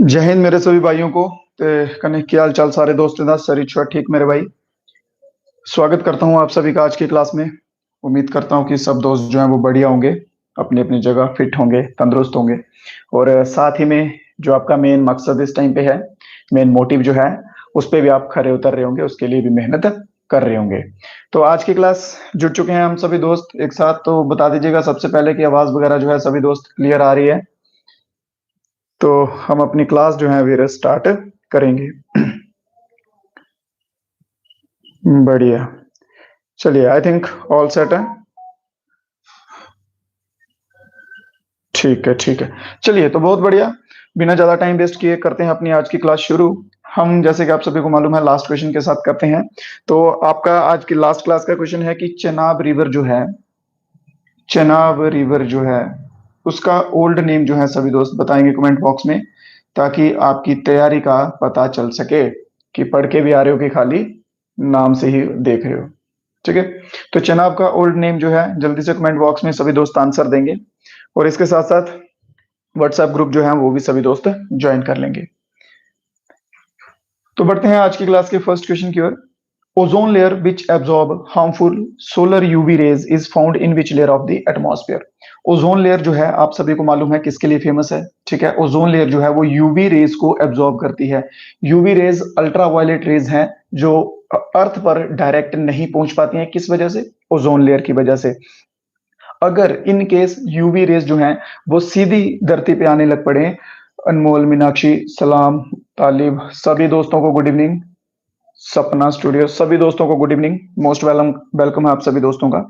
जय हिंद मेरे सभी भाइयों को। ते कने क्या हाल चाल सारे दोस्तों दा सर इच्छा ठीक मेरे भाई। स्वागत करता हूँ आप सभी का आज की क्लास में। उम्मीद करता हूँ कि सब दोस्त जो हैं वो बढ़िया होंगे, अपनी अपनी जगह फिट होंगे, तंदुरुस्त होंगे। और साथ ही में जो आपका मेन मकसद इस टाइम पे है, मेन मोटिव जो है, उस पे भी आप खरे उतर रहे होंगे, उसके लिए भी मेहनत कर रहे होंगे। तो आज की क्लास जुड़ चुके हैं हम सभी दोस्त एक साथ। तो बता दीजिएगा सबसे पहले कि आवाज वगैरह जो है सभी दोस्त क्लियर आ रही है। तो हम अपनी क्लास जो है फिर स्टार्ट करेंगे। बढ़िया, चलिए आई थिंक ऑल सेट है। ठीक है ठीक है, चलिए तो बहुत बढ़िया। बिना ज्यादा टाइम वेस्ट किए करते हैं अपनी आज की क्लास शुरू। हम जैसे कि आप सभी को मालूम है लास्ट क्वेश्चन के साथ करते हैं। तो आपका आज की लास्ट क्लास का क्वेश्चन है कि चेनाब रिवर जो है, चेनाब रिवर जो है उसका ओल्ड नेम जो है सभी दोस्त बताएंगे कमेंट बॉक्स में, ताकि आपकी तैयारी का पता चल सके कि पढ़ के भी आ रहे हो कि खाली नाम से ही देख रहे हो। ठीक है, तो चेनाब का ओल्ड नेम जो है जल्दी से कमेंट बॉक्स में सभी दोस्त आंसर देंगे। और इसके साथ साथ व्हाट्सएप ग्रुप जो है वो भी सभी दोस्त ज्वाइन कर लेंगे। तो बढ़ते हैं आज की क्लास के फर्स्ट क्वेश्चन की ओर। Ozone layer which absorb harmful solar UV rays is found in which layer of the atmosphere. Ozone layer जो है आप सभी को मालूम है किसके लिए फेमस है। ठीक है, ओजोन लेयर जो है वो यूवी रेज को एब्जॉर्ब करती है। UV rays ultraviolet rays हैं जो अर्थ पर डायरेक्ट नहीं पहुंच पाती हैं। किस वजह से? ओजोन लेयर की वजह से। अगर इन केस यूवी रेज जो हैं वो सीधी धरती पे आने लग पड़े, अनमोल, मीनाक्षी, सलाम, तालिब, सभी दोस्तों को गुड इवनिंग, सपना स्टूडियो सभी दोस्तों को good evening, most welcome welcome है आप सभी दोस्तों का।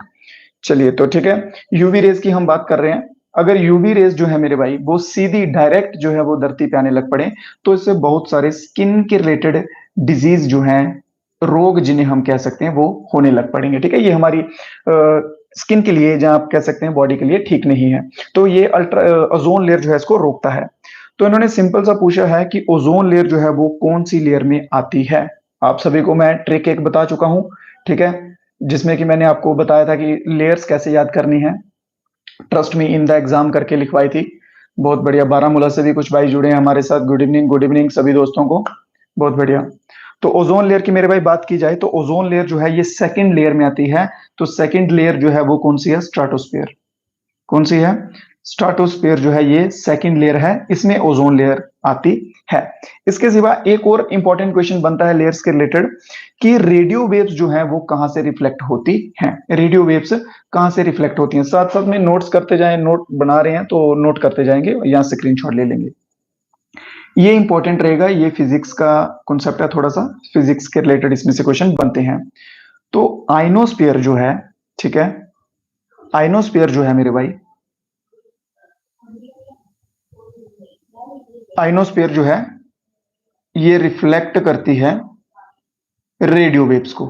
चलिए तो ठीक है, यूवी रेज की हम बात कर रहे हैं। अगर यूवी रेज जो है मेरे भाई वो सीधी डायरेक्ट जो है वो धरती पे आने लग पड़े, तो इससे बहुत सारे स्किन के रिलेटेड डिजीज जो हैं, रोग जिन्हें हम कह सकते हैं वो होने लग पड़ेंगे। ठीक है, ये हमारी स्किन के लिए, जहां आप कह सकते हैं बॉडी के लिए ठीक नहीं है। तो ये अल्ट्रा ओजोन लेयर जो है इसको रोकता है। तो इन्होंने सिंपल सा पूछा है कि ओजोन लेयर जो है वो कौन सी लेयर में आती है। आप सभी को मैं ट्रिक एक बता चुका हूं, ठीक है, जिसमें कि मैंने आपको बताया था कि लेयर्स कैसे याद करनी है। Trust me in the exam करके लिखवाई थी। बहुत बढ़िया, बारामूला से भी कुछ भाई जुड़े हैं हमारे साथ। गुड इवनिंग सभी दोस्तों को, बहुत बढ़िया। तो ओजोन लेयर की मेरे भाई बात की जाए तो ओजोन लेयर जो है ये सेकंड लेयर में आती है। तो सेकंड लेयर जो है वो कौन सी है? स्ट्राटोस्फीयर। कौन सी है? स्ट्राटोस्फीयर जो है ये सेकंड लेयर है, इसमें ओजोन लेयर आती है। इसके सिवा एक और इंपॉर्टेंट क्वेश्चन बनता है लेयर्स के रिलेटेड कि रेडियो वेव्स जो है वो कहां से रिफ्लेक्ट होती हैं। रेडियो वेव्स कहां से रिफ्लेक्ट होती हैं? साथ साथ में नोट्स करते जाएं, नोट बना रहे हैं तो नोट करते जाएंगे, यहां स्क्रीनशॉट ले लेंगे। ये इंपॉर्टेंट रहेगा, ये फिजिक्स का कॉन्सेप्ट है, थोड़ा सा फिजिक्स के रिलेटेड इसमें से क्वेश्चन बनते हैं। तो आइनोस्फीयर जो है, ठीक है, आइनोस्फीयर जो है मेरे भाई, आइनोस्फीयर जो है ये रिफ्लेक्ट करती है रेडियो वेव्स को।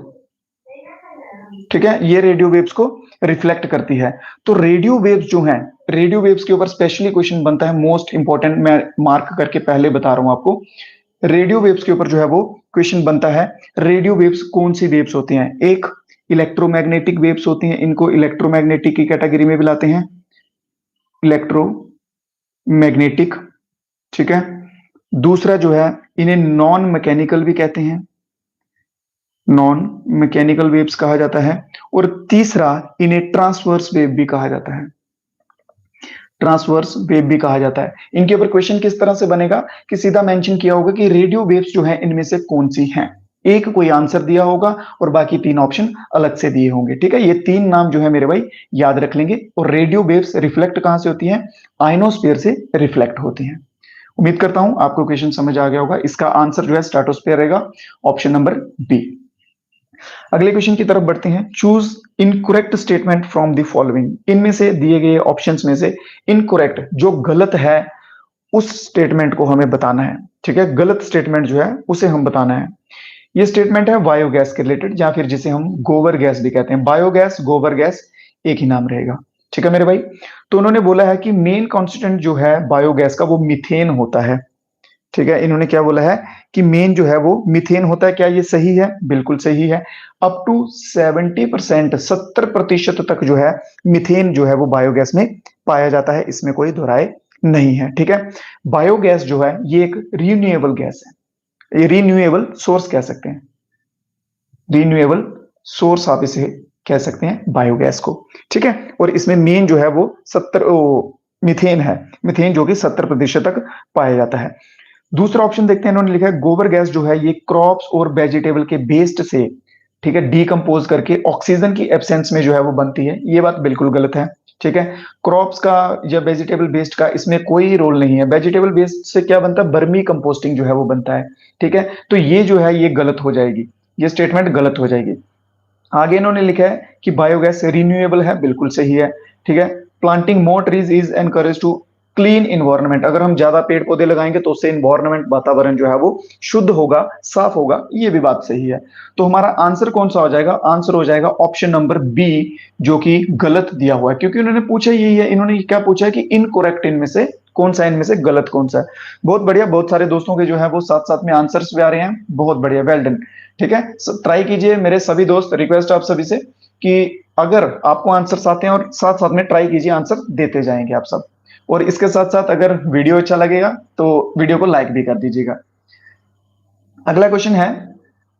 ठीक है, ये रेडियो वेव्स को रिफ्लेक्ट करती है। तो रेडियो वेव्स जो हैं, रेडियो वेव्स के ऊपर स्पेशली क्वेश्चन बनता है, मोस्ट इंपॉर्टेंट, मैं मार्क करके पहले बता रहा हूं आपको। रेडियो वेव्स के ऊपर जो है वो क्वेश्चन बनता है। रेडियो वेव्स कौन सी वेव्स होती हैं? एक इलेक्ट्रोमैग्नेटिक वेव्स होती हैं, इनको इलेक्ट्रोमैग्नेटिक की कैटेगरी में भी लाते हैं, इलेक्ट्रोमैग्नेटिक। ठीक है, दूसरा जो है इन्हें नॉन मैकेनिकल भी कहते हैं, नॉन मैकेनिकल वेव्स कहा जाता है। और तीसरा इन्हें ट्रांसवर्स वेव भी कहा जाता है, ट्रांसवर्स वेव भी कहा जाता है। इनके ऊपर क्वेश्चन किस तरह से बनेगा कि सीधा मेंशन किया होगा कि रेडियो वेव्स जो है इनमें से कौन सी हैं, एक कोई आंसर दिया होगा और बाकी तीन ऑप्शन अलग से दिए होंगे। ठीक है, ये तीन नाम जो है मेरे भाई याद रख लेंगे। और रेडियो वेव्स रिफ्लेक्ट कहां से होती हैं? आइनोस्फीयर से रिफ्लेक्ट होती हैं। उम्मीद करता हूं आपको क्वेश्चन समझ आ गया होगा। इसका आंसर जो है स्ट्रेटोस्फीयर रहेगा, ऑप्शन नंबर बी। अगले क्वेश्चन की तरफ बढ़ते हैं। Choose incorrect statement from the following. इनमें से दिए गए ऑप्शंस में से इनकरेक्ट, जो गलत है, उस स्टेटमेंट को हमें बताना है। ठीक है, गलत स्टेटमेंट जो है उसे हम बताना है। ये स्टेटमेंट है बायोगैस के रिलेटेड, या फिर जिसे हम गोबर गैस भी कहते हैं। बायोगैस, गोबर गैस एक ही नाम रहेगा। ठीक है मेरे भाई, तो उन्होंने बोला है कि मेन कॉन्स्टिट्यूएंट जो है बायोगैस का वो मीथेन होता है। ठीक है, इन्होंने क्या बोला है कि मेन जो है वो मीथेन होता है। क्या ये सही है? बिल्कुल सही है। अप टू 70%, 70% तक जो है मीथेन जो है वो बायोगैस में पाया जाता है, इसमें कोई दोहराए नहीं है, ठीक है। बायोगैस जो है ये एक रिन्यूएबल गैस है, ये रिन्यूएबल सोर्स कह सकते हैं, रिन्यूएबल सोर्स आप इसे कह सकते हैं बायोगैस को, ठीक है। और इसमें मेन जो है वो 70 मीथेन है, मीथेन जो कि 70% तक पाया जाता है। दूसरा ऑप्शन देखते हैं, इन्होंने लिखा है गोबर गैस जो है ये क्रॉप्स और वेजिटेबल के वेस्ट से, ठीक है, डीकंपोज करके ऑक्सीजन की एब्सेंस में जो है वो बनती है। ये बात बिल्कुल गलत है, ठीक है। क्रॉप्स का या वेजिटेबल वेस्ट का इसमें कोई रोल नहीं है। वेजिटेबल वेस्ट से क्या बनता है, बर्मी कंपोस्टिंग जो है वो बनता है, ठीक है। तो ये जो है ये गलत हो जाएगी, ये स्टेटमेंट गलत हो जाएगी। आगे इन्होंने लिखा है कि बायोगैस रिन्यूएबल है, बिल्कुल सही है, ठीक है। Planting more trees is encourage to clean environment, अगर हम ज्यादा पेड़ पौधे लगाएंगे तो उससे इन्वायरमेंट, वातावरण जो है वो शुद्ध होगा, साफ होगा, ये भी बात सही है। तो हमारा आंसर कौन सा हो जाएगा, आंसर हो जाएगा ऑप्शन नंबर बी, जो कि गलत दिया हुआ है, क्योंकि उन्होंने पूछा यही है, इन्होंने क्या पूछा है कि इनकरेक्ट इनमें से कौन सा, इनमें से गलत कौन सा है। बहुत बढ़िया, बहुत सारे दोस्तों के जो है वो साथ साथ में आंसर्स भी आ रहे हैं, बहुत बढ़िया, वेल डन, ठीक है। ट्राई कीजिए मेरे सभी दोस्त, रिक्वेस्ट आप सभी से कि अगर आपको आंसर आते हैं और साथ साथ में ट्राई कीजिए, आंसर देते जाएंगे आप सब। और इसके साथ साथ अगर वीडियो अच्छा लगेगा तो वीडियो को लाइक भी कर दीजिएगा। अगला क्वेश्चन है,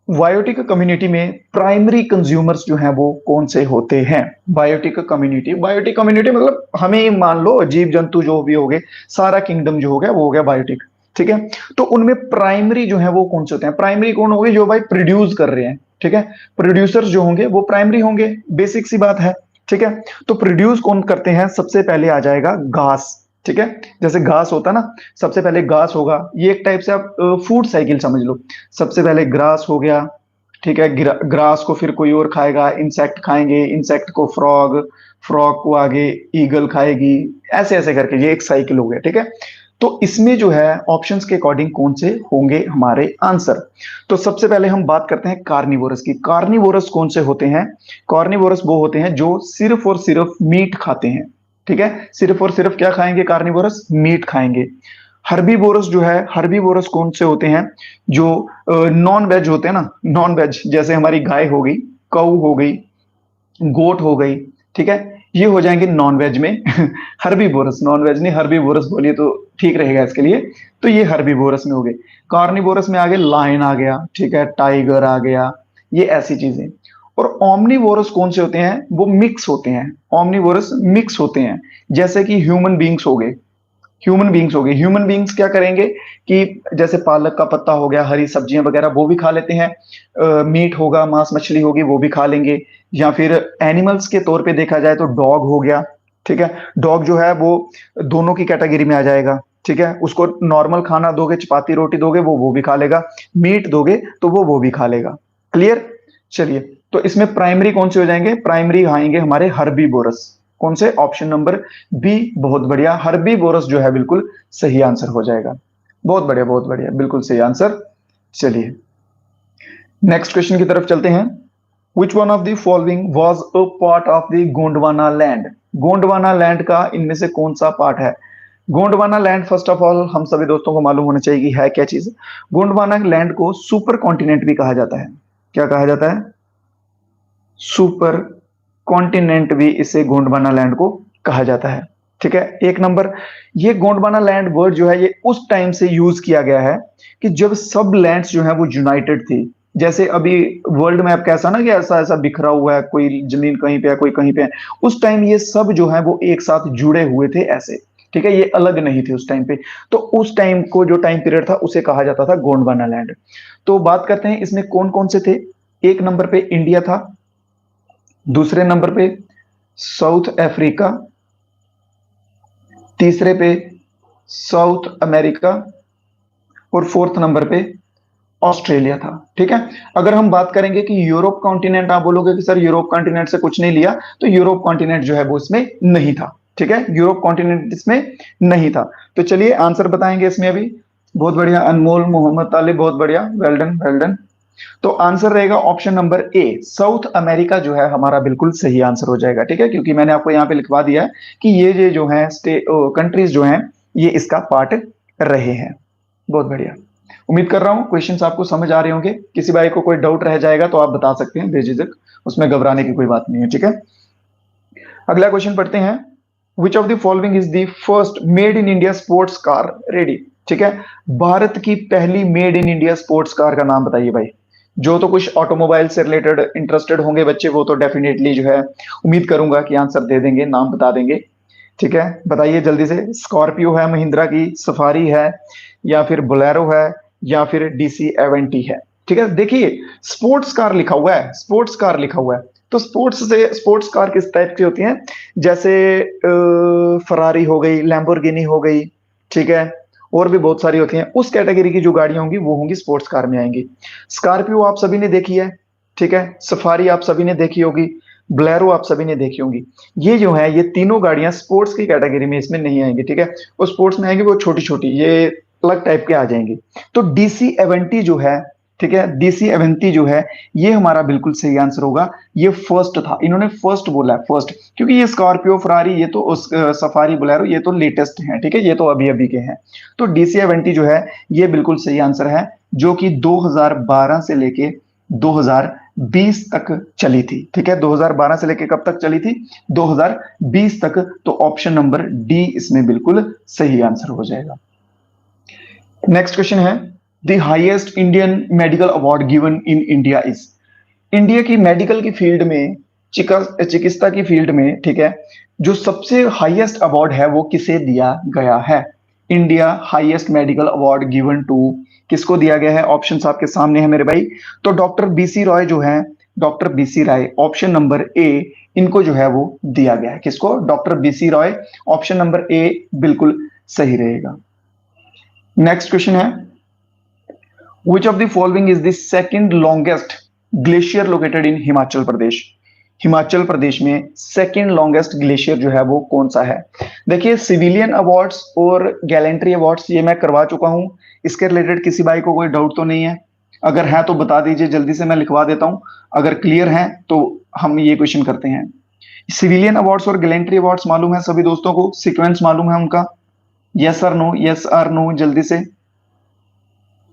बायोटिक कम्युनिटी में प्राइमरी कंज्यूमर्स जो हैं वो कौन से होते हैं। बायोटिक कम्युनिटी, बायोटिक कम्युनिटी मतलब हमें मान लो जीव जंतु जो भी हो गए, सारा किंगडम जो हो गया वो हो गया बायोटिक, ठीक है। तो उनमें प्राइमरी जो है वो कौन से होते हैं, प्राइमरी कौन होंगे, जो भाई प्रोड्यूस कर रहे हैं, ठीक है। प्रोड्यूसर्स जो होंगे वो प्राइमरी होंगे, बेसिक सी बात है, ठीक है। तो प्रोड्यूस कौन करते हैं, सबसे पहले आ जाएगा घास, ठीक है। जैसे घास होता ना, सबसे पहले घास होगा, ये एक टाइप से आप फूड साइकिल समझ लो। सबसे पहले ग्रास हो गया, ठीक है, ग्रास को फिर कोई और खाएगा, इंसेक्ट खाएंगे, इंसेक्ट को फ्रॉग, फ्रॉग को आगे ईगल खाएगी, ऐसे ऐसे करके ये एक साइकिल हो गया, ठीक है। तो इसमें जो है ऑप्शंस के अकॉर्डिंग कौन से होंगे हमारे आंसर। तो सबसे पहले हम बात करते हैं कार्निवोरस की। कार्निवोरस कौन से होते हैं, कार्निवोरस वो होते हैं जो सिर्फ और सिर्फ मीट खाते हैं, ठीक है। सिर्फ और सिर्फ क्या खाएंगे कार्निवोरस, मीट खाएंगे। हर्बीवोरस जो है, हर्बीवोरस कौन से होते हैं, जो नॉन वेज होते हैं ना, नॉन वेज, जैसे हमारी गाय हो गई, कऊ हो गई, गोट हो गई, ठीक है, ये हो जाएंगे नॉन वेज में। हर्बीवोरस, नॉन वेज नहीं, हर्बीवोरस बोलिए तो ठीक रहेगा इसके लिए। तो ये हर्बीवोरस में हो गए। कार्निवोरस में आगे लायन आ गया, ठीक है, टाइगर आ गया, ये ऐसी चीजें। और ओमनीवोरस कौन से होते हैं, वो मिक्स होते हैं, ओमनीवोरस मिक्स होते हैं, जैसे कि ह्यूमन बींग्स हो गए, ह्यूमन बींग्स हो गए। ह्यूमन बींग्स क्या करेंगे कि जैसे पालक का पत्ता हो गया, हरी सब्जियां वगैरह वो भी खा लेते हैं, मीट होगा, मांस मछली होगी वो भी खा लेंगे। या फिर एनिमल्स के तौर पे देखा जाए तो डॉग हो गया, ठीक है। डॉग जो है वो दोनों की कैटेगरी में आ जाएगा, ठीक है। उसको नॉर्मल खाना दोगे, चपाती रोटी दोगे वो भी खा लेगा, मीट दोगे तो वो भी खा लेगा। क्लियर, चलिए। तो इसमें प्राइमरी कौन से हो जाएंगे, प्राइमरी आएंगे हमारे हर्बीवोरस, कौन से, ऑप्शन नंबर बी, बहुत बढ़िया, हर्बीवोरस जो है बिल्कुल सही आंसर हो जाएगा। बहुत बढ़िया, बहुत बढ़िया, बिल्कुल सही आंसर। चलिए नेक्स्ट क्वेश्चन की तरफ चलते हैं। Which one of the following was a part of the Gondwana land. Gondwana land का इनमें से कौन सा पार्ट है। Gondwana land, first of all हम सभी दोस्तों को मालूम होना चाहिए कि है क्या चीज। गोंडवाना लैंड को सुपर कॉन्टिनेंट भी कहा जाता है। क्या कहा जाता है, सुपर कॉन्टिनेंट भी इसे गोंडवाना लैंड को कहा जाता है, ठीक है। एक नंबर, ये गोंडवाना लैंड वर्ड जो है ये उस टाइम से यूज किया गया है कि जब सब लैंड्स जो है वो यूनाइटेड थी। जैसे अभी वर्ल्ड मैप कैसा ना कि ऐसा ऐसा बिखरा हुआ है, कोई जमीन कहीं पे है, कोई कहीं पे है, उस टाइम ये सब जो है वो एक साथ जुड़े हुए थे ऐसे, ठीक है, ये अलग नहीं थे उस टाइम पे। तो उस टाइम को जो टाइम पीरियड था उसे कहा जाता था गोंडवाना लैंड। तो बात करते हैं इसमें कौन कौन से थे। एक नंबर पे इंडिया था, दूसरे नंबर पे साउथ अफ्रीका, तीसरे पे साउथ अमेरिका, और फोर्थ नंबर पे ऑस्ट्रेलिया था, ठीक है। अगर हम बात करेंगे कि यूरोप कॉन्टिनेंट, आप बोलोगे कि सर यूरोप कॉन्टिनेंट से कुछ नहीं लिया, तो यूरोप कॉन्टिनेंट जो है वो इसमें नहीं था, ठीक है, यूरोप कॉन्टिनेंट इसमें नहीं था। तो चलिए आंसर बताएंगे इसमें अभी। बहुत बढ़िया अनमोल मोहम्मद तालिब, बहुत बढ़िया, वेल डन वेल डन। तो आंसर रहेगा ऑप्शन नंबर ए, साउथ अमेरिका जो है हमारा बिल्कुल सही आंसर हो जाएगा, ठीक है, क्योंकि मैंने आपको यहाँ पे लिखवा दिया है कि ये जो है कंट्रीज जो हैं ये इसका पार्ट रहे हैं। बहुत बढ़िया, उम्मीद कर रहा हूँ क्वेश्चंस आपको समझ आ रहे होंगे। किसी भाई को कोई डाउट रह जाएगा तो आप बता सकते हैं बेझिझक, उसमें घबराने की कोई बात नहीं है, ठीक है। अगला क्वेश्चन पढ़ते हैं। Which of the following is the first made in India sports car ready. ठीक है, भारत की पहली made in India sports car का नाम बताइए भाई। जो तो कुछ ऑटोमोबाइल से रिलेटेड इंटरेस्टेड होंगे बच्चे वो तो डेफिनेटली जो है उम्मीद करूंगा कि आंसर दे देंगे, नाम बता देंगे। ठीक है, बताइए जल्दी से। स्कॉर्पियो है महिंद्रा की, सफारी है, या फिर बोलेरो है, या फिर डीसी एवेंटी है। ठीक है, देखिए स्पोर्ट्स कार लिखा हुआ है, स्पोर्ट्स कार लिखा हुआ है, तो स्पोर्ट्स कार किस टाइप की होती हैं? जैसे फरारी हो गई, लैम्बोर्गिनी हो गई, ठीक है, और भी बहुत सारी होती हैं। उस कैटेगरी की जो गाड़ियां होंगी वो होंगी स्पोर्ट्स कार में आएंगी। स्कॉर्पियो आप सभी ने देखी है, ठीक है, सफारी आप सभी ने देखी होगी, ब्लेरो आप सभी ने देखी होंगी। ये जो है ये तीनों गाड़ियां स्पोर्ट्स की कैटेगरी में इसमें नहीं आएंगी। ठीक है, वो स्पोर्ट्स में आएंगी वो छोटी छोटी, ये अलग टाइप के आ जाएंगी। तो डीसी एवेंटी जो है, ठीक है, डीसी एवेंटी जो है ये हमारा बिल्कुल सही आंसर होगा। ये फर्स्ट था, इन्होंने फर्स्ट बोला है, फर्स्ट, क्योंकि ये स्कॉर्पियो फरारी ये तो उस सफारी बोलेरो ये तो लेटेस्ट हैं, ठीक है, ये तो अभी अभी के हैं। तो डीसी एवेंटी जो है ये बिल्कुल सही आंसर है, जो कि 2012 से लेके 2020 तक चली थी। ठीक है, 2012 से लेके कब तक चली थी? 2020 तक। तो ऑप्शन नंबर डी इसमें बिल्कुल सही आंसर हो जाएगा। नेक्स्ट क्वेश्चन है, the highest Indian medical award given in India is. India की मेडिकल की फील्ड में, चिकित्सा की फील्ड में, ठीक है, जो सबसे हाईएस्ट अवार्ड है वो किसे दिया गया है? India highest medical award given to, किसको दिया गया है? ऑप्शंस आपके सामने है मेरे भाई। तो डॉक्टर बीसी रॉय जो है, doctor B C Roy, option number A, इनको जो है वो दिया गया है। किसको? Doctor B C Roy. Option number A बिल्कुल सही रहेगा। नेक्स्ट क्वेश्चन है, Which of the following is the second longest glacier located in Himachal Pradesh? Himachal Pradesh में सेकेंड लॉन्गेस्ट ग्लेशियर जो है वो कौन सा है? देखिए सिविलियन अवार्ड्स और गैलेंट्री अवार्ड्स ये मैं करवा चुका हूं, इसके रिलेटेड किसी भाई को कोई डाउट तो नहीं है? अगर है तो बता दीजिए जल्दी से, मैं लिखवा देता हूं। अगर क्लियर है तो हम ये क्वेश्चन करते हैं। सिविलियन अवार्ड्स और गैलेंट्री अवार्ड्स मालूम है सभी दोस्तों को? सीक्वेंस मालूम है उनका? यस और नो, यस और नो, जल्दी से।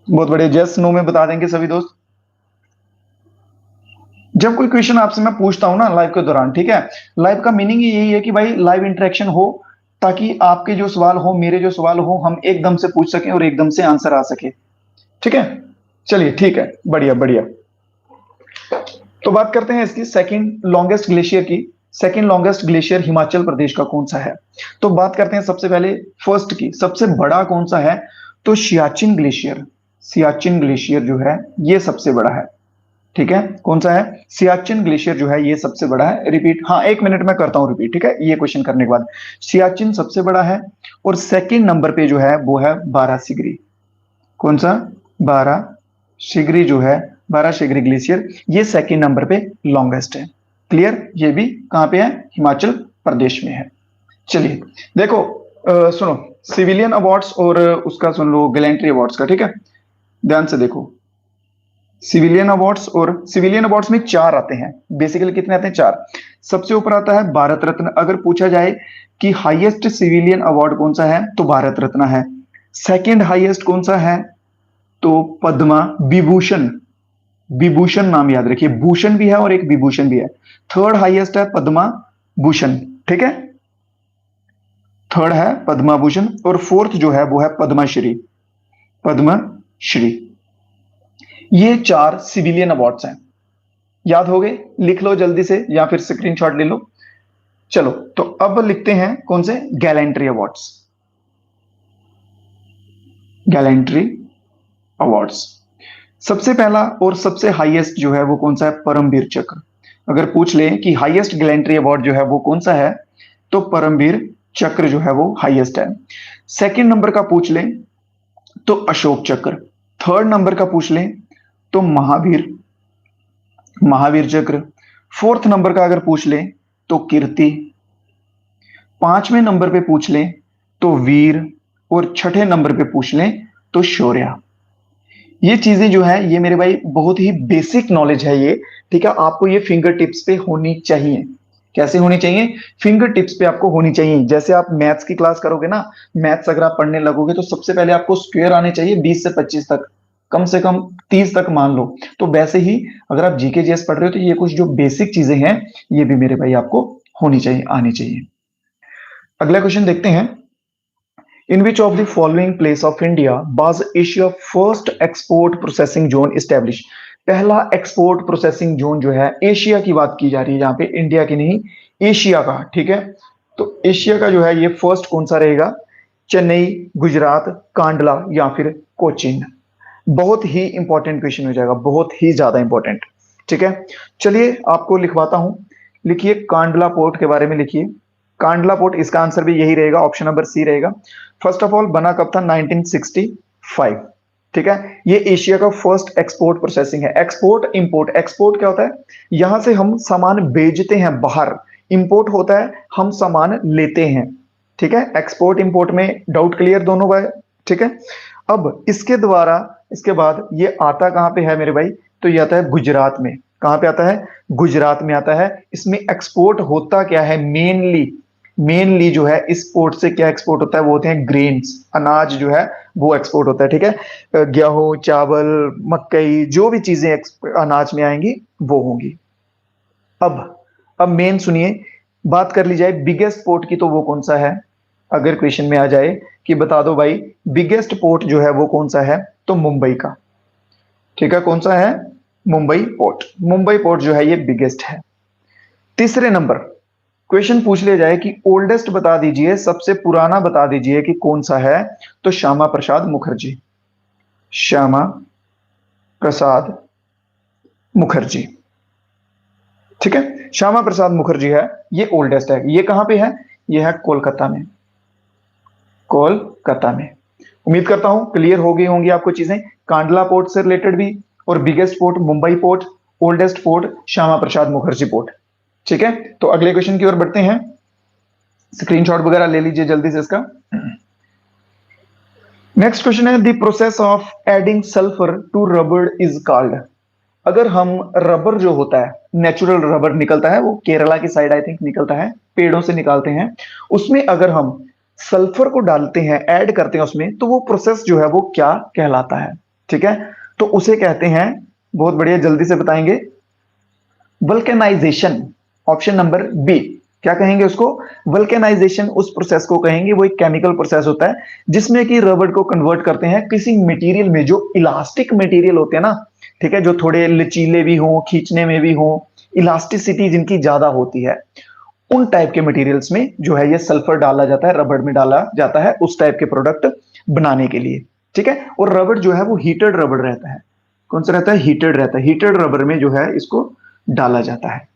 बहुत बढ़िया, जस्ट नो में बता देंगे सभी दोस्त। जब कोई क्वेश्चन आपसे मैं पूछता हूं ना लाइव के दौरान, ठीक है, लाइव का मीनिंग यही है कि भाई लाइव इंटरेक्शन हो, ताकि आपके जो सवाल हो, मेरे जो सवाल हो, हम एकदम से पूछ सकें और एकदम से आंसर आ सके। ठीक है, चलिए ठीक है, बढ़िया बढ़िया। तो बात करते हैं इसकी सेकंड लॉन्गेस्ट ग्लेशियर की। Second longest glacier Himachal Pradesh का कौन सा है? तो बात करते हैं सबसे पहले फर्स्ट की, सबसे बड़ा कौन सा है? तो सियाचिन ग्लेशियर। सियाचिन ग्लेशियर जो है ये सबसे बड़ा है। ठीक है, कौन सा है? सियाचिन ग्लेशियर जो है ये सबसे बड़ा है। रिपीट, हाँ 1 मिनट में करता हूं रिपीट, ठीक है, ये क्वेश्चन करने के बाद। सियाचिन सबसे बड़ा है, और सेकंड नंबर पे जो है वो है बारासिगरी। कौन सा? बारासिगरी जो है, बारासिगरी ग्लेशियर, ये सेकंड नंबर पे लॉन्गेस्ट है। क्लियर? ये भी कहां पे है? हिमाचल प्रदेश में है। चलिए देखो, सुनो, सिविलियन अवार्ड्स और उसका सुन लो गैलेंट्री अवार्ड्स का, ठीक है, ध्यान से देखो। सिविलियन अवार्ड्स, और सिविलियन अवार्ड्स में 4 आते हैं। बेसिकली कितने आते हैं? 4। सबसे ऊपर आता है भारत रत्न। अगर पूछा जाए कि हाईएस्ट सिविलियन अवार्ड कौन सा है, तो भारत रत्न है। सेकंड हाईएस्ट कौन सा है? तो पद्मा विभूषण। विभूषण नाम याद रखिए, भूषण भी है और एक विभूषण भी है। थर्ड हाईएस्ट है पद्मा भूषण, ठीक है, थर्ड है पद्मा भूषण, और फोर्थ जो है वो है पद्मश्री। पद्मश्री। ये 4 सिविलियन अवार्ड्स हैं। याद हो गए? लिख लो जल्दी से, या फिर स्क्रीनशॉट ले लो। चलो तो अब लिखते हैं कौन से? Gallantry awards. गैलेंट्री अवार्ड्स सबसे पहला और सबसे हाईएस्ट जो है वो कौन सा है? परमवीर चक्र। अगर पूछ ले कि हाईएस्ट गैलेंट्री अवार्ड जो है वो कौन सा है, तो परमवीर चक्र जो है वो हाईएस्ट है। सेकंड नंबर का पूछ ले तो अशोक चक्र। थर्ड नंबर का पूछ ले तो महावीर चक्र। फोर्थ नंबर का अगर पूछ ले तो कीर्ति। 5वें नंबर पे पूछ ले तो वीर, और छठे नंबर पे पूछ ले तो शौर्य। ये चीजें जो है ये मेरे भाई बहुत ही बेसिक नॉलेज है ये, ठीक है, आपको ये फिंगर टिप्स पे होनी चाहिए। कैसे होनी चाहिए? फिंगर टिप्स पे आपको होनी चाहिए। जैसे आप मैथ्स की क्लास करोगे ना, मैथ्स अगर आप पढ़ने लगोगे तो सबसे पहले आपको स्क्वायर आने चाहिए 20 से 25 तक, कम से कम 30 तक मान लो। तो वैसे ही अगर आप जीके जीएस पढ़ रहे हो तो ये कुछ जो बेसिक चीजें हैं ये भी मेरे भाई आपको होनी चाहिए, आनी चाहिए। अगला क्वेश्चन देखते हैं। In which of the following place of India was Asia first export processing zone establish. पहला एक्सपोर्ट प्रोसेसिंग जोन जो है, एशिया की बात की जा रही है यहाँ पे, इंडिया की नहीं, एशिया का, ठीक है। तो एशिया का जो है ये फर्स्ट कौन सा रहेगा? चेन्नई, गुजरात, कांडला या फिर कोचीन। बहुत ही इंपॉर्टेंट क्वेश्चन हो जाएगा, बहुत ही ज्यादा इंपॉर्टेंट, ठीक है। चलिए आपको लिखवाता हूं, लिखिए कांडला पोर्ट के बारे में लिखिए। कांडला पोर्ट, इसका आंसर भी यही रहेगा, ऑप्शन नंबर सी रहेगा। फर्स्ट ऑफ ऑल बना कब था? 1965, ठीक है। ये एशिया का फर्स्ट एक्सपोर्ट प्रोसेसिंग है। एक्सपोर्ट इंपोर्ट, एक्सपोर्ट क्या होता है? यहां से हम सामान भेजते हैं बाहर, इंपोर्ट होता है हम सामान लेते हैं, ठीक है। एक्सपोर्ट इंपोर्ट में डाउट क्लियर दोनों बाय, ठीक है। अब इसके द्वारा, इसके बाद ये आता कहां पे है मेरे भाई? तो ये आता है गुजरात में। कहां पे आता है? गुजरात में आता है। इसमें एक्सपोर्ट होता क्या है? मेनली, मेनली जो है इस पोर्ट से क्या एक्सपोर्ट होता है? वो होते हैं ग्रेन्स, अनाज जो है वो एक्सपोर्ट होता है, ठीक है। गेहूं, चावल, मकई, जो भी चीजें अनाज में आएंगी वो होंगी। अब मेन सुनिए, बात कर ली जाए बिगेस्ट पोर्ट की, तो वो कौन सा है? अगर क्वेश्चन में आ जाए कि बता दो भाई बिगेस्ट पोर्ट जो है वो कौन सा है, तो मुंबई का, ठीक है। कौन सा है? मुंबई पोर्ट। मुंबई पोर्ट जो है ये बिगेस्ट है। तीसरे नंबर क्वेश्चन पूछ लिया जाए कि ओल्डेस्ट बता दीजिए, सबसे पुराना बता दीजिए कि कौन सा है, तो श्यामा प्रसाद मुखर्जी। श्यामा प्रसाद मुखर्जी, ठीक है। श्यामा प्रसाद मुखर्जी है, ये ओल्डेस्ट है। ये कहां पे है? ये है कोलकाता में, कोलकाता में। उम्मीद करता हूं क्लियर हो गई होंगी आपको चीजें, कांडला पोर्ट से रिलेटेड भी, और biggest port Mumbai port, oldest port Shyama Prasad Mukherjee port, ठीक है। तो अगले क्वेश्चन की ओर बढ़ते हैं। स्क्रीनशॉट वगैरह ले लीजिए जल्दी से इसका। नेक्स्ट क्वेश्चन है, the process of adding sulphur to rubber is called. अगर हम रबर जो होता है, नेचुरल रबर निकलता है, वो केरला की साइड आई थिंक निकलता है, पेड़ों से निकालते हैं, उसमें अगर हम सल्फर को डालते हैं, ऐड करते हैं उसमें, तो वो प्रोसेस जो है वो क्या कहलाता है? ठीक है, तो उसे कहते हैं, बहुत बढ़िया, जल्दी से बताएंगे, वल्केनाइजेशन। Option number B. क्या कहेंगे उसको? वल्केनाइजेशन उस प्रोसेस को कहेंगे, वो एक केमिकल प्रोसेस होता है जिसमें कि रबर को कन्वर्ट करते हैं किसी मटेरियल में, जो इलास्टिक मटेरियल होते हैं ना, ठीक है, जो थोड़े लचीले भी हों, खींचने में भी हों, इलास्टिसिटी जिनकी ज्यादा होती है, उन टाइप के मटेरियल्स में जो है ये सल्फर डाला जाता है, रबर में डाला जाता है उस टाइप के प्रोडक्ट बनाने के लिए, ठीक है। और रबर जो है वो हीटेड रबर रहता है। कौन सा रहता है? हीटेड रहता है। हीटेड रबर में जो है इसको डाला जाता है।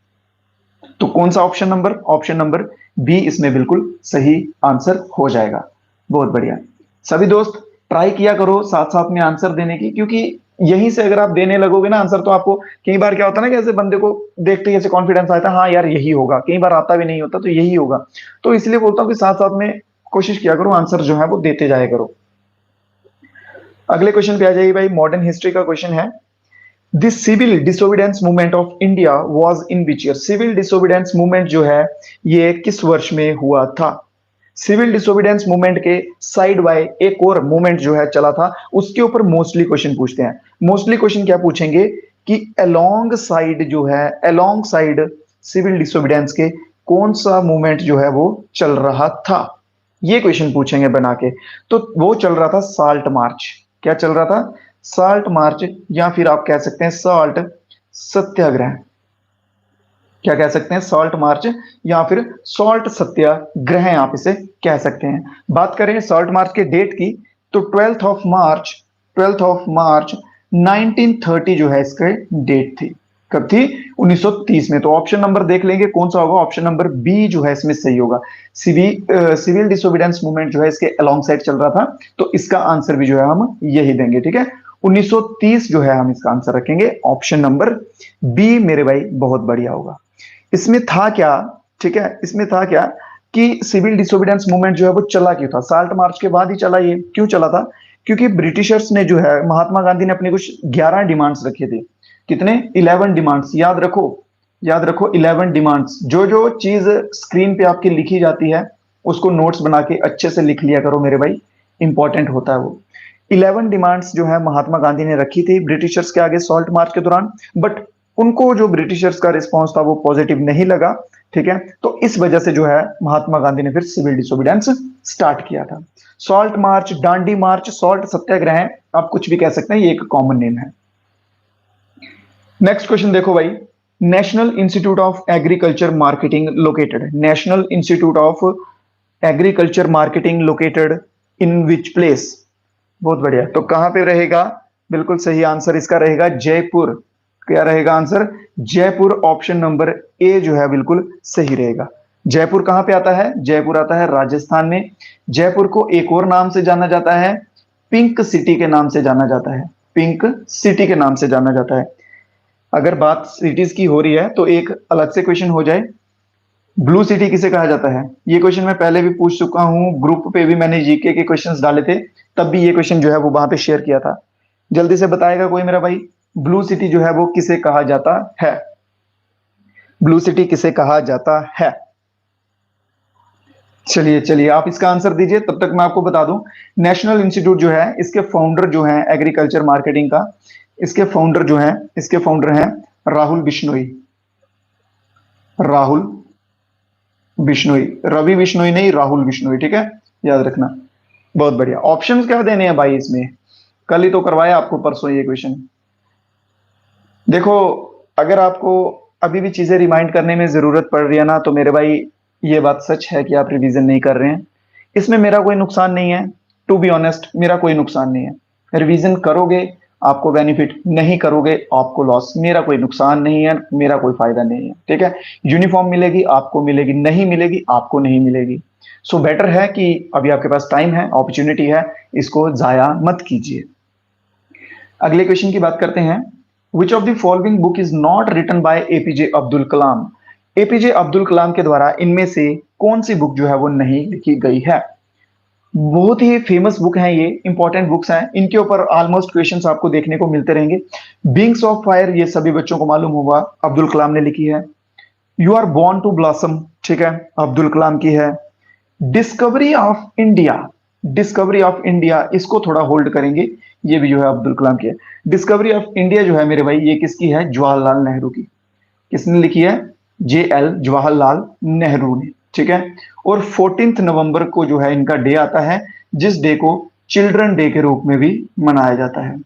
तो कौन सा option number? Option number B इसमें बिल्कुल सही आंसर हो जाएगा। बहुत बढ़िया। सभी दोस्त ट्राई किया करो साथ साथ में आंसर देने की, क्योंकि यहीं से अगर आप देने लगोगे ना आंसर, तो आपको कई बार क्या होता है ना कि ऐसे बंदे को देखते ही ऐसे कॉन्फिडेंस आता है, हाँ यार यही होगा, कई बार आता भी नहीं होता, तो यही होगा। तो इसलिए बोलता हूं कि साथ साथ में कोशिश किया करो, आंसर जो है वो देते जाया करो। अगले क्वेश्चन पे आ जाइए भाई, मॉडर्न हिस्ट्री का क्वेश्चन है। This civil disobedience movement of India was in which year. Civil disobedience movement जो है ये किस वर्ष में हुआ था? सिविल डिसोबिडेंस मूवमेंट के साइड बाय एक और मूवमेंट जो है चला था, उसके ऊपर मोस्टली क्वेश्चन पूछते हैं। मोस्टली क्वेश्चन क्या पूछेंगे कि अलोंग साइड जो है, अलोंग साइड सिविल डिसोबिडेंस के कौन सा मूवमेंट जो है वो चल रहा था, ये क्वेश्चन पूछेंगे बना के। तो वो चल रहा था साल्ट मार्च। क्या चल रहा था? साल्ट मार्च, या फिर आप कह सकते हैं साल्ट सत्याग्रह। क्या कह सकते हैं? सॉल्ट मार्च या फिर सॉल्ट सत्याग्रह आप इसे कह सकते हैं। बात करें सॉल्ट मार्च के डेट की, तो 12th ऑफ मार्च 1930 जो है इसके डेट थी। कब थी? 1930 में। तो ऑप्शन नंबर देख लेंगे कौन सा होगा। ऑप्शन नंबर बी जो है इसमें सही होगा। सिविल डिसोबिडेंस मूवमेंट जो है इसके अलोंग साइड चल रहा था, तो इसका आंसर भी जो है हम यही देंगे, ठीक है। 1930 जो है हम इसका आंसर रखेंगे, ऑप्शन नंबर बी मेरे भाई, बहुत बढ़िया होगा। इसमें था क्या, ठीक है, इसमें था क्या कि सिविल डिसोबिडेंस मूवमेंट जो है वो चला क्यों था? साल्ट मार्च के बाद ही चला। ये क्यों चला था? क्योंकि ब्रिटिशर्स ने जो है, महात्मा गांधी ने अपने कुछ 11 डिमांड्स रखे थे। कितने? 11 डिमांड्स। याद रखो, याद रखो 11 डिमांड्स। जो जो चीज स्क्रीन पे आपकी लिखी जाती है उसको नोट्स बना के अच्छे से लिख लिया करो मेरे भाई, इंपॉर्टेंट होता है वो। 11 डिमांड्स जो है महात्मा गांधी ने रखी थी ब्रिटिशर्स के आगे सॉल्ट मार्च के दौरान, बट उनको जो ब्रिटिशर्स का रिस्पॉन्स था वो पॉजिटिव नहीं लगा, ठीक है, तो इस वजह से जो है महात्मा गांधी ने फिर सिविल डिसोबीडियंस स्टार्ट किया था। सॉल्ट मार्च, डांडी मार्च, सॉल्ट सत्याग्रह, आप कुछ भी कह सकते हैं, ये एक कॉमन नेम है। नेक्स्ट क्वेश्चन देखो भाई, national institute of agriculture marketing located, national institute of agriculture marketing located in which place? बहुत बढ़िया, तो कहां पे रहेगा? बिल्कुल सही आंसर इसका रहेगा जयपुर। क्या रहेगा आंसर? जयपुर। ऑप्शन नंबर ए जो है बिल्कुल सही रहेगा। जयपुर कहां पे आता है? जयपुर आता है राजस्थान में। जयपुर को एक और नाम से जाना जाता है, पिंक सिटी के नाम से जाना जाता है, पिंक सिटी के नाम से जाना जाता है। अगर बात सिटीज की हो रही है तो एक अलग से क्वेश्चन हो जाए, ब्लू सिटी किसे कहा जाता है? ये क्वेश्चन मैं पहले भी पूछ चुका हूं, ग्रुप पे भी मैंने जीके के क्वेश्चंस डाले थे, तब भी ये क्वेश्चन जो है वो वहां पे शेयर किया था। जल्दी से बताएगा कोई मेरा भाई, ब्लू सिटी जो है वो किसे कहा जाता है? ब्लू सिटी किसे कहा जाता है? चलिए चलिए, आप इसका आंसर दीजिए, तब तक मैं आपको बता दूं। नेशनल इंस्टीट्यूट जो है, इसके फाउंडर जो है एग्रीकल्चर मार्केटिंग का, इसके फाउंडर हैं राहुल बिश्नोई। राहुल बिश्नोई, रवि बिश्नोई नहीं, राहुल बिश्नोई, ठीक है, याद रखना। बहुत बढ़िया। ऑप्शंस क्या देने हैं भाई इसमें? कल ही तो करवाया आपको, परसों ये क्वेश्चन। देखो, अगर आपको अभी भी चीजें रिमाइंड करने में जरूरत पड़ रही है ना, तो मेरे भाई ये बात सच है कि आप रिवीजन नहीं कर रहे हैं। इसमें मेरा कोई नुकसान नहीं है, टू बी ऑनेस्ट, मेरा कोई नुकसान नहीं है। रिवीजन करोगे आपको बेनिफिट, नहीं करोगे आपको लॉस। मेरा कोई नुकसान नहीं है, मेरा कोई फायदा नहीं है, ठीक है। यूनिफॉर्म मिलेगी आपको, मिलेगी नहीं मिलेगी आपको नहीं मिलेगी। सो बेटर है कि अभी आपके पास टाइम है, अपॉर्चुनिटी है, इसको जाया मत कीजिए। अगले क्वेश्चन की बात करते हैं। Which of the following book is not written by APJ Abdul Kalam? APJ Abdul Kalam के द्वारा इनमें से कौन सी बुक जो है वो नहीं लिखी गई है? बहुत ही फेमस बुक है ये, इंपॉर्टेंट बुक्स हैं, इनके ऊपर ऑलमोस्ट क्वेश्चंस आपको देखने को मिलते रहेंगे। विंग्स ऑफ फायर, ये सभी बच्चों को मालूम होगा, अब्दुल कलाम ने लिखी है। You are born to blossom, ठीक है, अब्दुल कलाम की है। Discovery of India, discovery of India, इसको थोड़ा होल्ड करेंगे, ये भी जो है अब्दुल कलाम की है। डिस्कवरी ऑफ इंडिया जो है मेरे भाई, ये किसकी है? जवाहरलाल नेहरू की। किसने लिखी है? जे एल जवाहरलाल नेहरू ने, ठीक है। और 14 नवंबर को जो है इनका डे आता है, जिस डे को चिल्ड्रन डे के रूप में भी मनाया जाता है।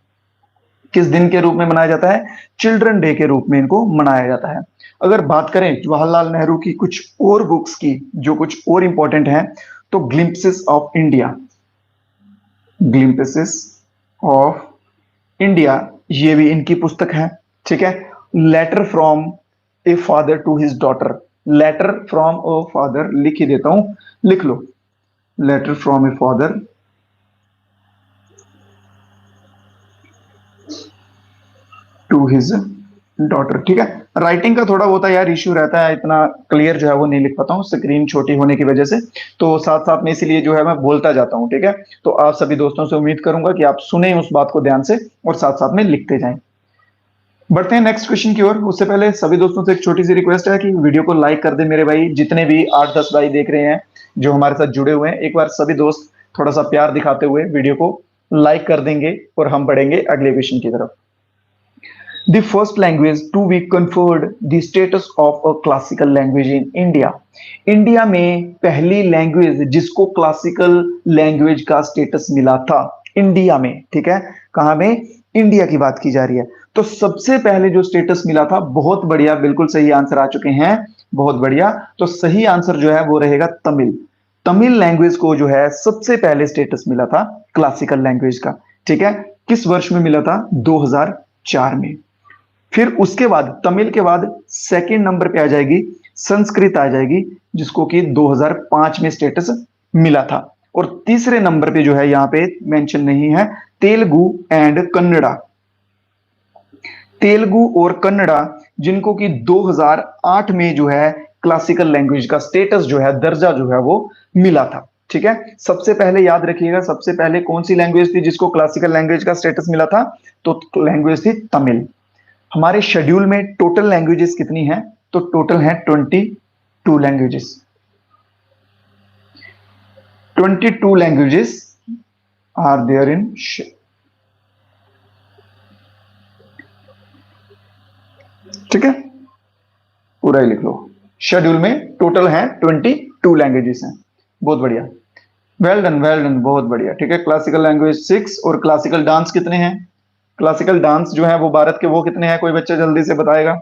किस दिन के रूप में मनाया जाता है? चिल्ड्रन डे के रूप में इनको मनाया जाता है। अगर बात करें जवाहरलाल नेहरू की कुछ और बुक्स की जो कुछ और इंपॉर्टेंट है, तो glimpses of India, glimpses of India, ये भी इनकी पुस्तक है, ठीक है। Letter from a father to his daughter, letter from a father लिख ही देता हूं, लिख लो, letter from a father to his daughter, ठीक है। राइटिंग का थोड़ा बहुत यार इश्यू रहता है, इतना क्लियर जो है वो नहीं लिख पाता हूँ, स्क्रीन छोटी होने की वजह से, तो साथ साथ में इसीलिए जो है मैं बोलता जाता हूँ, ठीक है। तो आप सभी दोस्तों से उम्मीद करूंगा कि आप सुने उस बात को ध्यान से और साथ साथ में लिखते जाएं। बढ़ते हैं नेक्स्ट क्वेश्चन की ओर। उससे पहले सभी दोस्तों से एक छोटी सी रिक्वेस्ट है कि वीडियो को लाइक कर दे मेरे भाई, जितने भी 8-10 भाई देख रहे हैं जो हमारे साथ जुड़े हुए हैं, एक बार सभी दोस्त थोड़ा सा प्यार दिखाते हुए वीडियो को लाइक कर देंगे और हम बढ़ेंगे अगले क्वेश्चन की तरफ। The first language to be conferred the status of a classical language in India. India में पहली लैंग्वेज जिसको क्लासिकल लैंग्वेज का स्टेटस मिला था, इंडिया में, ठीक है, कहां में? इंडिया की बात की जा रही है। तो सबसे पहले जो स्टेटस मिला था, बहुत बढ़िया, बिल्कुल सही आंसर आ चुके हैं, बहुत बढ़िया। तो सही आंसर जो है वो रहेगा तमिल। तमिल लैंग्वेज को जो है सबसे पहले स्टेटस मिला था क्लासिकल लैंग्वेज का, ठीक है। किस वर्ष में मिला था? 2004 में। फिर उसके बाद तमिल के बाद सेकंड नंबर पे आ जाएगी संस्कृत, आ जाएगी, जिसको कि 2005 में स्टेटस मिला था। और तीसरे नंबर पे जो है यहां पे मेंशन नहीं है, तेलुगु एंड कन्नड़ा, तेलुगु और कन्नड़ा, जिनको कि 2008 में जो है क्लासिकल लैंग्वेज का स्टेटस जो है, दर्जा जो है वो मिला था, ठीक है। सबसे पहले याद रखिएगा, सबसे पहले कौन सी लैंग्वेज थी जिसको क्लासिकल लैंग्वेज का स्टेटस मिला था? तो लैंग्वेज थी तमिल। हमारे शेड्यूल में टोटल लैंग्वेजेस कितनी हैं? तो टोटल है 22 languages, 22 languages are there in, ठीक है, पूरा ही लिख लो। शेड्यूल में टोटल हैं 22 लैंग्वेजेस हैं। बहुत बढ़िया, वेल डन वेल डन, बहुत बढ़िया। ठीक है, क्लासिकल लैंग्वेज 6 और क्लासिकल डांस कितने हैं? क्लासिकल डांस जो है वो भारत के वो कितने हैं? कोई बच्चा जल्दी से बताएगा।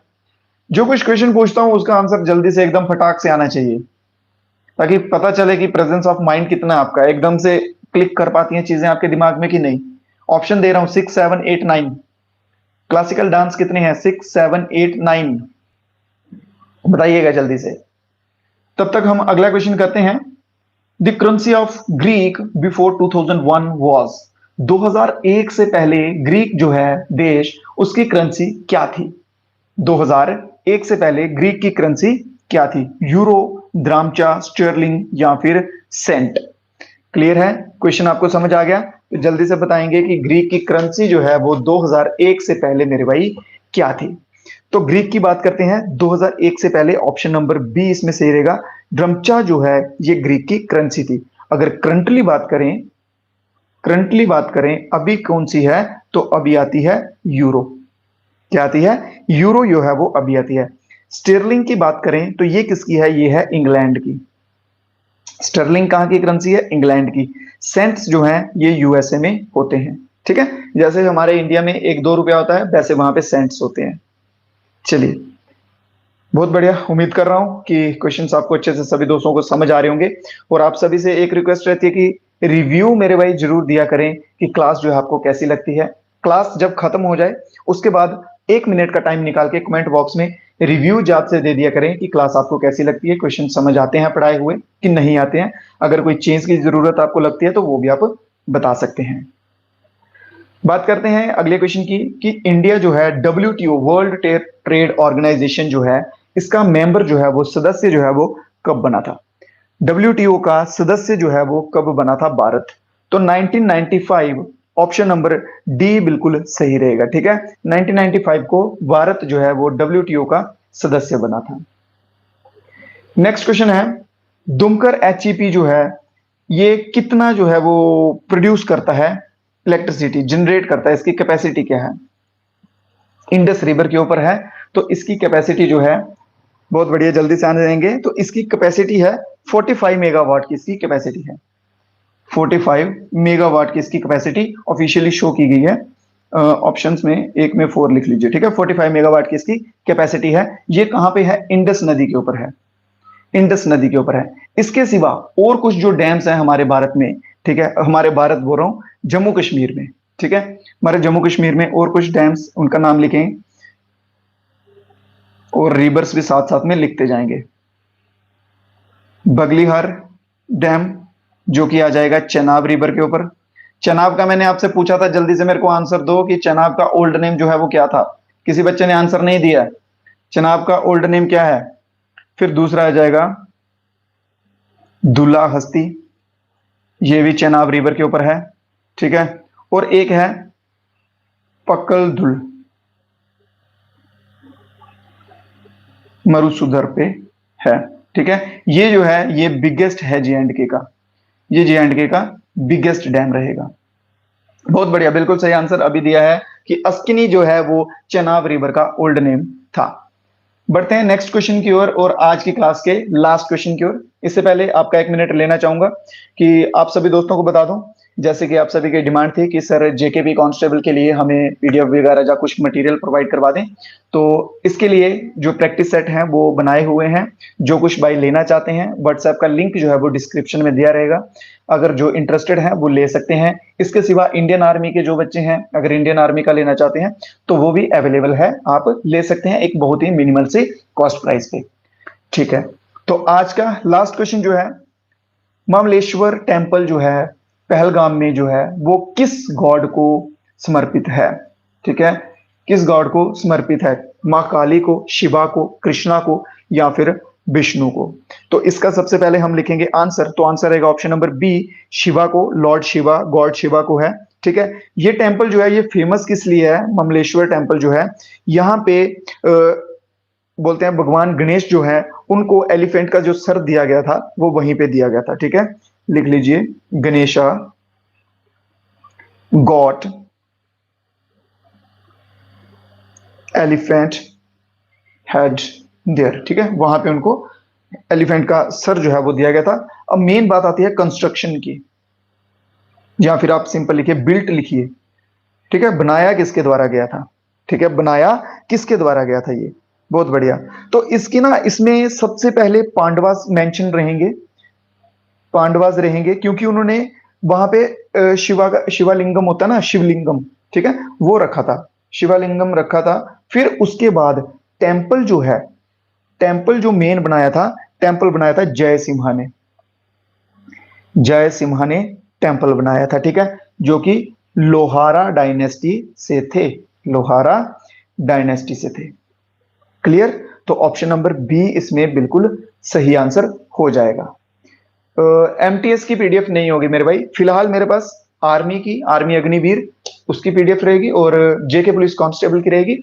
जो कुछ क्वेश्चन पूछता हूँ उसका आंसर जल्दी से एकदम फटाक से आना चाहिए, ताकि पता चले कि प्रेजेंस ऑफ माइंड कितना है आपका, एकदम से क्लिक कर पाती हैं चीजें आपके दिमाग में कि नहीं। ऑप्शन दे रहा हूं, 6, 7, 8, 9। क्लासिकल डांस कितने हैं? 6, 7, 8, 9, बताइएगा जल्दी से। तब तक हम अगला क्वेश्चन करते हैं। The currency of Greek before 2001 was, 2001 से पहले ग्रीक जो है देश, उसकी करेंसी क्या थी? 2001 से पहले ग्रीक की करेंसी क्या थी? यूरो, द्रामचा, स्टर्लिंग या फिर सेंट? क्लियर है? क्वेश्चन आपको समझ आ गया? तो जल्दी से बताएंगे कि ग्रीक की करेंसी जो है वो 2001 से पहले मेरे भाई क्या थी। तो ग्रीक की बात करते हैं 2001 से पहले, ऑप्शन नंबर बी इसमें सही रहेगा। ड्रमचा जो है ये ग्रीक की करेंसी थी। अगर करंटली बात करें अभी कौन सी है, तो अभी आती है यूरो। क्या आती है? यूरो जो है वो अभी आती है। स्टर्लिंग की बात करें तो ये किसकी है? ये है इंग्लैंड की। स्टर्लिंग कहां की करेंसी है? इंग्लैंड की। सेंट्स जो हैं ये यूएसए में होते हैं। ठीक है, जैसे हमारे इंडिया में 1-2 रुपया होता है, वैसे वहां पे सेंट्स होते हैं। चलिए, बहुत बढ़िया। उम्मीद कर रहा हूं कि क्वेश्चंस आपको अच्छे से सभी दोस्तों को समझ आ रहे होंगे। और आप सभी से एक रिक्वेस्ट रहती है कि रिव्यू मेरे भाई जरूर दिया करें कि क्लास जो है आपको कैसी लगती है। क्लास जब खत्म हो जाए उसके बाद 1 मिनट का टाइम निकाल के कमेंट बॉक्स में रिव्यू याद से दे दिया करें कि क्लास आपको कैसी लगती है, क्वेश्चन समझ आते हैं पढ़ाए हुए कि नहीं आते हैं। अगर कोई चेंज की जरूरत आपको लगती है तो वो भी आप बता सकते हैं। बात करते हैं अगले क्वेश्चन की कि इंडिया जो है डब्ल्यूटीओ, वर्ल्ड ट्रेड ऑर्गेनाइजेशन जो है, इसका मेंबर जो है वो सदस्य जो है वो कब बना था? डब्ल्यूटीओ का सदस्य जो है वो कब बना था भारत? तो 1995, ऑप्शन नंबर डी बिल्कुल सही रहेगा। ठीक है, 1995 को भारत जो है वो डब्ल्यूटीओ का सदस्य बना था। नेक्स्ट क्वेश्चन है, दुमकर एचईपी जो है ये कितना जो है वो प्रोड्यूस करता है? इलेक्ट्रिसिटी जनरेट करता है, इसकी कैपेसिटी क्या है? इंडस रिवर के ऊपर है, तो इसकी कैपेसिटी जो है, बहुत बढ़िया, जल्दी से आने जाएंगे, तो इसकी कैपेसिटी है 45 मेगावाट की इसकी कैपेसिटी है। 45 मेगावाट की इसकी कैपेसिटी ऑफिशियली शो की गई है। ऑप्शंस में एक में 4 लिख लीजिए। ठीक है, 45 मेगावाट की इसकी कैपेसिटी है। ये कहां पे है? इंडस नदी के ऊपर है। इंडस नदी के ऊपर है। इसके सिवा और कुछ जो डैम्स हैं हमारे भारत में, ठीक है, हमारे भारत बोल रहा हूं, जम्मू कश्मीर में, ठीक है, हमारे जम्मू कश्मीर में और कुछ डैम्स, उनका नाम लिखें और रिवर्स भी साथ साथ में लिखते जाएंगे। बगलीहार डैम जो कि आ जाएगा चेनाब रिवर के ऊपर। चेनाब का मैंने आपसे पूछा था, जल्दी से मेरे को आंसर दो कि चेनाब का ओल्ड नेम जो है वो क्या था। किसी बच्चे ने आंसर नहीं दिया। चेनाब का ओल्ड नेम क्या है? फिर दूसरा आ जाएगा दुल्ला हस्ती, ये भी चेनाब रिवर के ऊपर है। ठीक है, और एक है पक्कल धुल, मरुसुधर पे है। ठीक है, ये जो है ये बिगेस्ट है जे का, ये जे का बिगेस्ट डैम रहेगा। बहुत बढ़िया, बिल्कुल सही आंसर अभी दिया है कि अस्किनी जो है वो चेनाब रिवर का ओल्ड नेम था। बढ़ते हैं नेक्स्ट क्वेश्चन की ओर और आज की क्लास के लास्ट क्वेश्चन की ओर। इससे पहले आपका 1 मिनट लेना चाहूंगा कि आप सभी दोस्तों को बता दूं, जैसे कि आप सभी की डिमांड थी कि सर जेकेपी कांस्टेबल के लिए हमें पीडीएफ वगैरह या कुछ मटेरियल प्रोवाइड करवा दें, तो इसके लिए जो प्रैक्टिस सेट हैं वो बनाए हुए हैं। जो कुछ भाई लेना चाहते हैं, व्हाट्सएप का लिंक जो है वो डिस्क्रिप्शन में दिया रहेगा। अगर जो इंटरेस्टेड हैं वो ले सकते हैं। इसके सिवा इंडियन आर्मी के जो बच्चे हैं, अगर इंडियन आर्मी का लेना चाहते हैं तो वो भी अवेलेबल है, आप ले सकते हैं एक बहुत ही मिनिमल से कॉस्ट प्राइस पे। ठीक है, तो आज का लास्ट क्वेश्चन जो है, महाबलेश्वर टेम्पल जो है पहलगाम में जो है वो किस गॉड को समर्पित है? ठीक है, किस गॉड को समर्पित है? मां काली को, शिवा को, कृष्णा को या फिर विष्णु को? तो इसका सबसे पहले हम लिखेंगे आंसर, तो आंसर रहेगा ऑप्शन नंबर बी, शिवा को, लॉर्ड शिवा, गॉड शिवा को है। ठीक है, ये टेम्पल जो है ये फेमस किस लिए है? ममलेश्वर टेम्पल जो है, यहाँ पे बोलते हैं भगवान गणेश जो है उनको एलिफेंट का जो सर दिया गया था वो वहीं पे दिया गया था। ठीक है, लिख लीजिए, Ganesha got elephant head there, ठीक है, वहां पे उनको एलिफेंट का सर जो है वो दिया गया था। अब मेन बात आती है कंस्ट्रक्शन की, या फिर आप सिंपल लिखिए बिल्ट लिखिए, ठीक है, बनाया किसके द्वारा गया था, ठीक है, बनाया किसके द्वारा गया था ये, बहुत बढ़िया। तो इसकी ना इसमें सबसे पहले पांडवास मेंशन रहेंगे, पांडवास रहेंगे क्योंकि उन्होंने वहां पे शिवा का शिवालिंगम होता है ना, शिवलिंगम, ठीक है, वो रखा था, शिवालिंगम रखा था। फिर उसके बाद टेम्पल जो है, टेम्पल जो मेन बनाया था, टेम्पल बनाया था जय सिम्हा ने, जय सिम्हा ने टेम्पल बनाया था, ठीक है, जो कि लोहारा डायनेस्टी से थे, लोहारा डायनेस्टी से थे। क्लियर? तो ऑप्शन नंबर बी इसमें बिल्कुल सही आंसर हो जाएगा। एमटीएस की पीडीएफ नहीं होगी मेरे भाई, फिलहाल मेरे पास आर्मी की, आर्मी अग्निवीर उसकी पीडीएफ रहेगी और जेके पुलिस कांस्टेबल की रहेगी।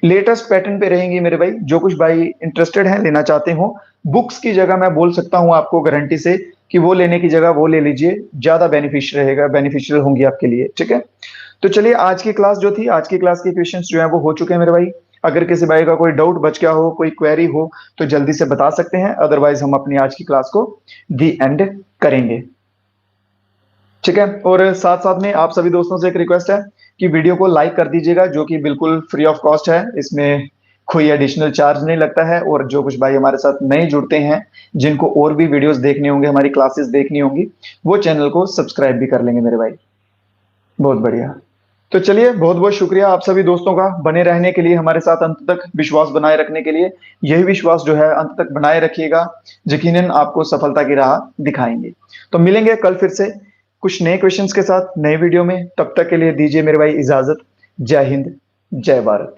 लेटेस्ट पैटर्न पे रहेंगी मेरे भाई, जो कुछ भाई इंटरेस्टेड हैं, लेना चाहते हो, बुक्स की जगह मैं बोल सकता हूं आपको गारंटी से कि वो लेने की जगह वो ले लीजिए, ज्यादा बेनिफिशियल रहेगा, बेनिफिशियल होंगी आपके लिए, ठीक है। तो चलिए आज की क्लास जो थी, आज की क्लास के क्वेश्चंस जो है वो हो चुके हैं मेरे भाई। अगर किसी भाई का कोई डाउट बच गया हो, कोई क्वेरी हो, तो जल्दी से बता सकते हैं, अदरवाइज हम अपनी आज की क्लास को दी एंड करेंगे, ठीक है। और साथ साथ में आप सभी दोस्तों से एक रिक्वेस्ट है कि वीडियो को लाइक कर दीजिएगा, जो कि बिल्कुल फ्री ऑफ कॉस्ट है, इसमें कोई एडिशनल चार्ज नहीं लगता है। और जो कुछ भाई हमारे साथ नए जुड़ते हैं, जिनको और भी वीडियोस देखने होंगे, हमारी क्लासेस देखनी होंगी, वो चैनल को सब्सक्राइब भी कर लेंगे मेरे भाई। बहुत बढ़िया। तो चलिए, बहुत बहुत शुक्रिया आप सभी दोस्तों का बने रहने के लिए, हमारे साथ अंत तक विश्वास बनाए रखने के लिए। यही विश्वास जो है अंत तक बनाए रखिएगा, यकीनन आपको सफलता की राह दिखाएंगे। तो मिलेंगे कल फिर से कुछ नए क्वेश्चंस के साथ नए वीडियो में, तब तक के लिए दीजिए मेरे भाई इजाजत। जय हिंद, जय भारत।